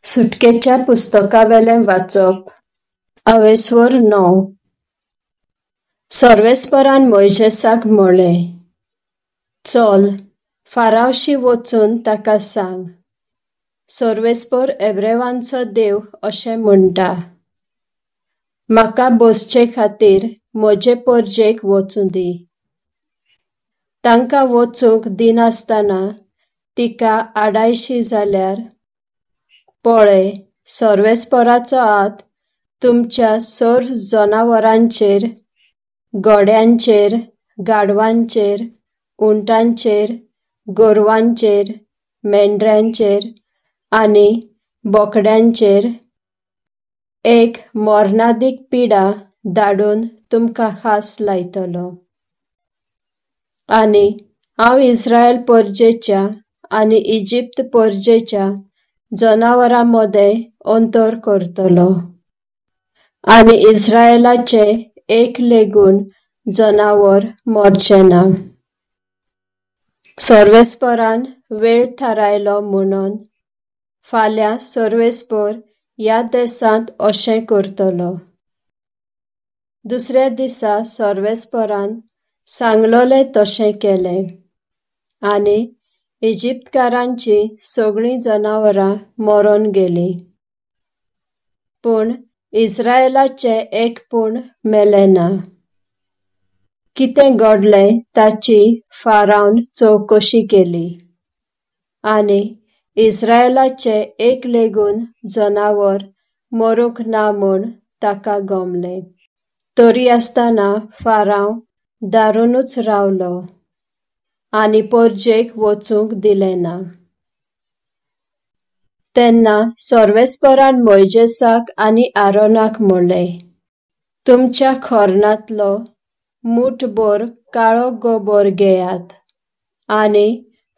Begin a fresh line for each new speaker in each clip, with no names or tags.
सुटकेच्या पुस्तकावेलें वाचप. अवेस्वर 9. सर्वेस्परान मोइशेसाक म्हळें, चल, फारावशी वचून ताका सांग, सर्वेस्पर एब्रेवांचो देव अशें म्हणटा, म्हाका बसचे खातीर म्हजे परजेक वचूं दी. तांकां वचूंक दिनासतना तिका आडायशी जाल्यार, पळय, सर्वेस्पराचो हात तुमच्या सर जनावरांचेर, गोड्यांचेर, गाढवांचेर, उंटांचेर, गोरवांचेर, मेंढऱ्यांचेर आनी बोकड्यांचेर एक मोर्नादीक पिडा धाडून तुमकां हास लायतलो. आनी हांव इस्रायल परजेच्या आनी इजिप्त परजेच्या जनावरां मदें अंतर करतलो, आनी इस्रायेलाचे एक लेगून जनावर मरचें ना. सर्वेस्परान वेळ थारायलो म्हणून फाल्यां सर्वेस्पर ह्या देसांत अशें करतलो. दुसऱ्या दिसा सर्वेस्परान सांगलोलें तशें केलें, आनी इजिप्तकारांची सगळीं जनावरां मरोन गेलीं. पूण इस्रायेलाचे एकपूण मेलें ना. कितें घडलें ताची फारावन चवकशी केली, आनी इस्रायेलाचे एक लेगून जनावर मरूंक ना म्हूण ताका गमलें. तरी आसतना फाराव दारूनच रावलो, आनी परजेक वचूंक दिलें ना. तेन्ना सर्वेस्परान मोइशेसाक आनी आरोनाक म्हळें, तुमच्या खोर्नांतलो मूठभर काळो गोबोर घेयात, आनी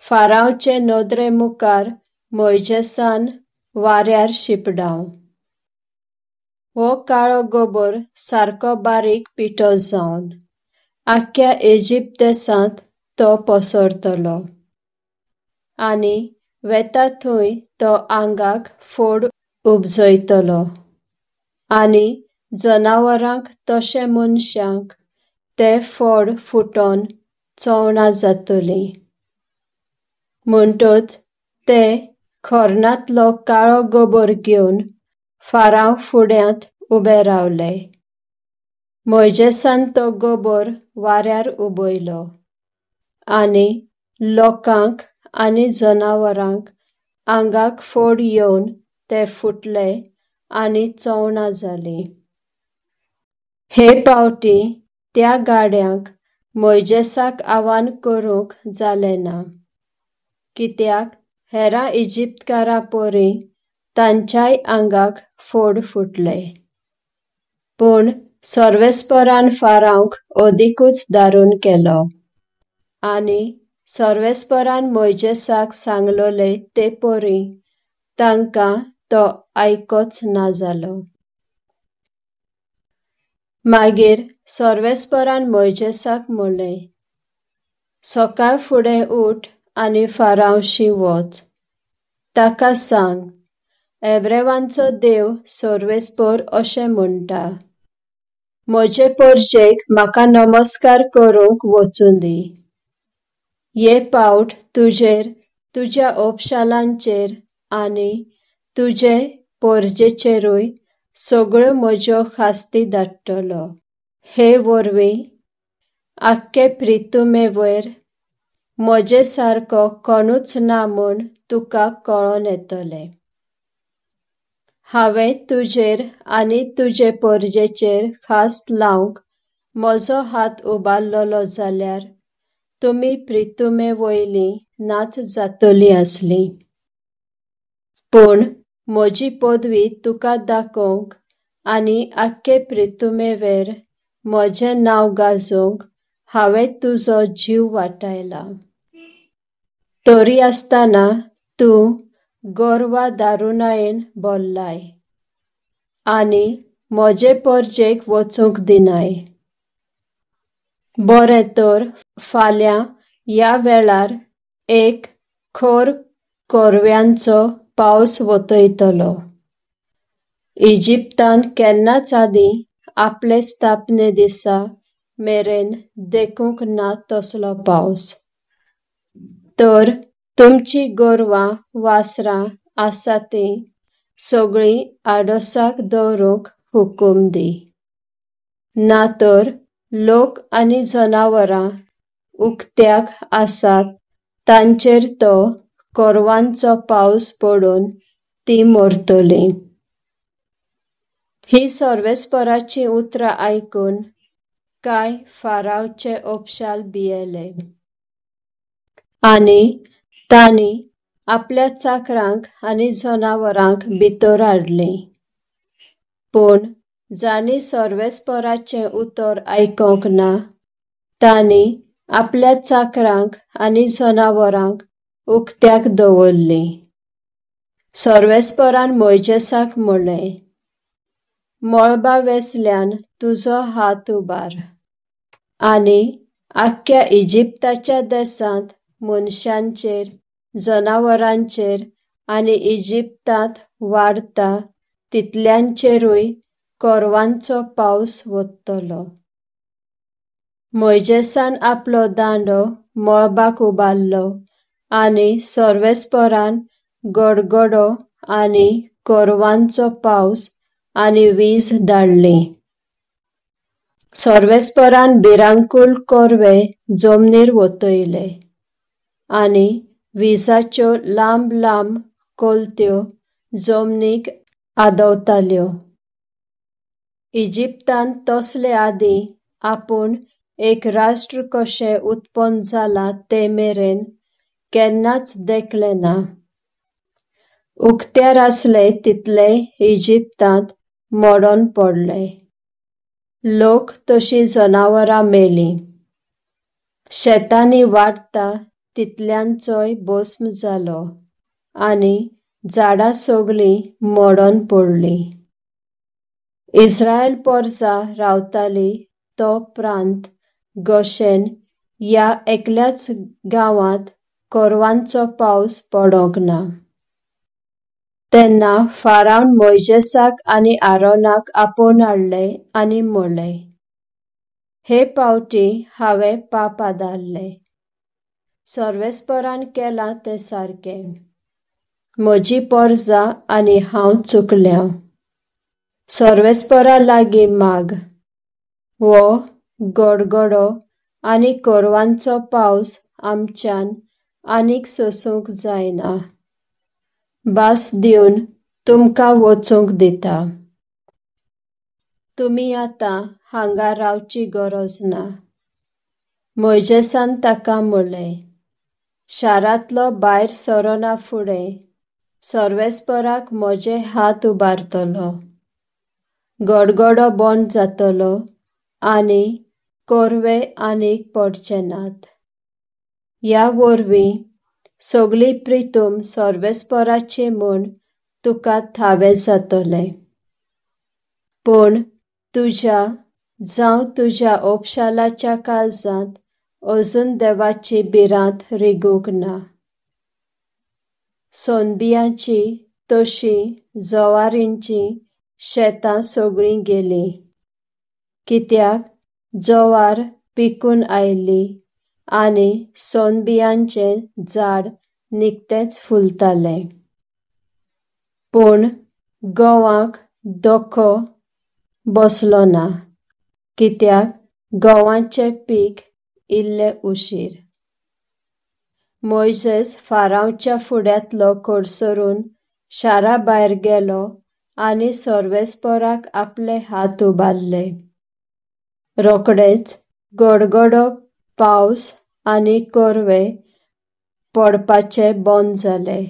फारावचे नदरे मुखार मोइशेसान वाऱ्यार शिंपडाव. हो काळो गोबोर सारको बारीक पिठो जावन आख्ख्या इजिप्त देसांत तो पसरतलो, आनी वेता थंय तो आंगाक फोड उपजयतलो, आनी जनावरांक तशें मनशांक ते फोड फुटोन चोवणां जातलीं. म्हणटच ते खोर्नांतलो काळो गोबोर घेवन फाराव फुड्यांत उबे रावले. मोइशेसान तो गोबोर वाऱ्यार उबयलो, आनी लोकांक आनी जनावरांक आंगाक फोड येवन ते फुटले आनी चोवणां जालीं. हे पावटी त्या गाड्यांक मोइशेसाक आव्हान करूंक जालें ना, कित्याक हेरां इजिप्तकारां परीं तांच्याय आंगाक फोड फुटले. पूण सर्वेस्परान फारावक अदीकूच दारून केलो, आनी सर्वेस्परान मोइशेसाक सांगलोलें ते परीं तांकां तो आयकोच ना जालो. मागीर सर्वेस्परान मोइशेसाक म्हळें, सकाळ फुडें उठ आनी फारावशी वच. ताका सांग, एब्रेवांचो देव सर्वेस्पर अशें म्हणटा, म्हजे परजेक म्हाका नमस्कार करूंक वचूं दी. ये पावट तुजेर, तुज्या ओपशालांचेर आनी तुजे परजेचेरूय सगळ्यो म्हज्यो खास्ती धाडटलो. हे वरवीं आख्खे प्रितुमेवयर म्हजे सारको कोणूच ना म्हूण तुका कळोन येतलें. हांवें तुजेर आनी तुजे परजेचेर खास्त लावंक म्हजो हात उबारलोलो जाल्यार तुमी प्रितुमेवयलीं नाच जातलीं आसलीं. पूण म्हजी पदवी तुका दाखोवंक आनी आख्खे प्रितुमेवेर म्हजें नांव गाजोवंक हांवें तुजो जीव वाटायला. तरी आसतना तूं गोरवां दारुनायेन भरलाय, आनी म्हजे परजेक वचूंक दिनाय. बरें तर फाल्यां ह्या वेळार एक खोर कोरव्यांचो पावस वतयतलो। इजिप्तान केन्नाच आदी आपले स्थापने दिसा मेरेन देखूंक ना तसलो पावस। तर तुमची गोरवां वासरां आसा तीं सगळीं आडोसाक दवरूंक हुकूम दी। ना तर लोक आनी जनावरां उक्त्याक आसात तांचेर तो कोरवांचो पावस पडून तीं मरतलीं। ही सर्वेस्पराची उतरां आयकून काय फारावचे ओपशाल भियेले आनी तांणी आपल्या चाकरांक आनी जनावरांक भितर हाडलीं। पूण जाणीं सर्वेस्पराचें उतर आयकोंक ना, तांणी आपल्या चाकरांक आनी जनावरांक उक्त्याक दवरलीं। सर्वेस्परान मोइजेसाक म्हणलें, मळबा वेसल्यान तुजो हात उबार आनी आख्ख्या इजिप्ताच्या देसांत मनशांचेर, जनावरांचेर आनी इजिप्तांत वाडटा तितल्यांचेरूय कोरवांचो पावस वतलो। मोइजेसान आपलो दांडो मळबाक उबारलो आनी सर्वेस्परान गडगडो आनी कोरवांचो पावस आनी वीज धाडली। सर्वेस्परान भिरांकूळ कोरवे जमनीर वतयले आनी विजाच्यो लांब लांब कोलत्यो जमनीक आदवताल्यो। इजिप्तान तसले आदी आपूण एक राष्ट्र कशें उत्पन्न जालां ते मेरेन केन्नाच देखलें ना। उक्त्यार आसले तितले इजिप्तांत मोडोन पडले। लोक तशीं जनावरां मेलीं। शेतांनी वाडटा तितल्यांचोय भस्म जालो आनी झाडां सगळीं मोडोन पडलीं। इस्रायल पोरसां रावतालीं तो प्रांत गोशेन ह्या एकल्याच गांवांत कोरवांचो पावस पडोंक ना। तेन्ना फारावन मोइजेसाक आनी आरोनाक आपोवन हाडलें आनी म्हणलें, हे पावटी हांवें पाप आदारलें। सर्वेस्परान केलां तें सारकें। म्हजीं पोरसां आनी हांव चुकल्यां। सर्वेस्परा लागीं माग, हो गडगडो आनी कोरवांचो पावस आमच्यान आनीक सोंसूंक जायना। भास दिवन तुमकां वचूंक दिता। तुमी आतां हांगा रावची गरज ना। मोइजेसान ताका म्हणलें, शारांतलो भायर सरोना फुडें सर्वेस्पराक म्हजे हात उबारतलो। गडगडो बंद जातलो आनी कोरवे आनीक पडचे नात। ह्या वरवीं सगळी प्रितूम सर्वेस्पराची म्हूण तुका थावे जातलें। पूण तुज्या जावं तुज्या ओपशालाच्या काळजांत अजून देवाची भिरांत रिगूंक ना। सोनबियांची तशीं जवारींचीं शेतां सगळीं गेलीं, कित्याक जवार पिकून आयलीं आनी सोनबियांचें झाड निकतेंच फुलतालें। पूण गंवाक धोको बसलो ना, कित्याक गंवाचें पीक इल्लें उशीर। मोइजेस फारावच्या फुड्यांतलो कडसरून शारा भायर गेलो आनी सर्वेस्पराक आपले हात उबारले। रोखडेच गडगडो पावस आनी कोरवे पडपाचे बंद जाले।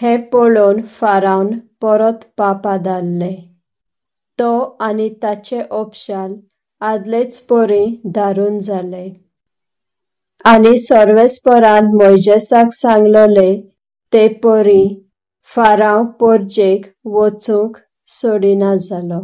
हें पळोवन फारावन परत पाप आदारलें। तो आनी ताचे ओपशाल आदलेच परी दारून जाले। आनी सर्वेस्परान मोइजेसाक सांगलोलें ते परी फाराव पर्जेक वचूंक सोडिना जालो।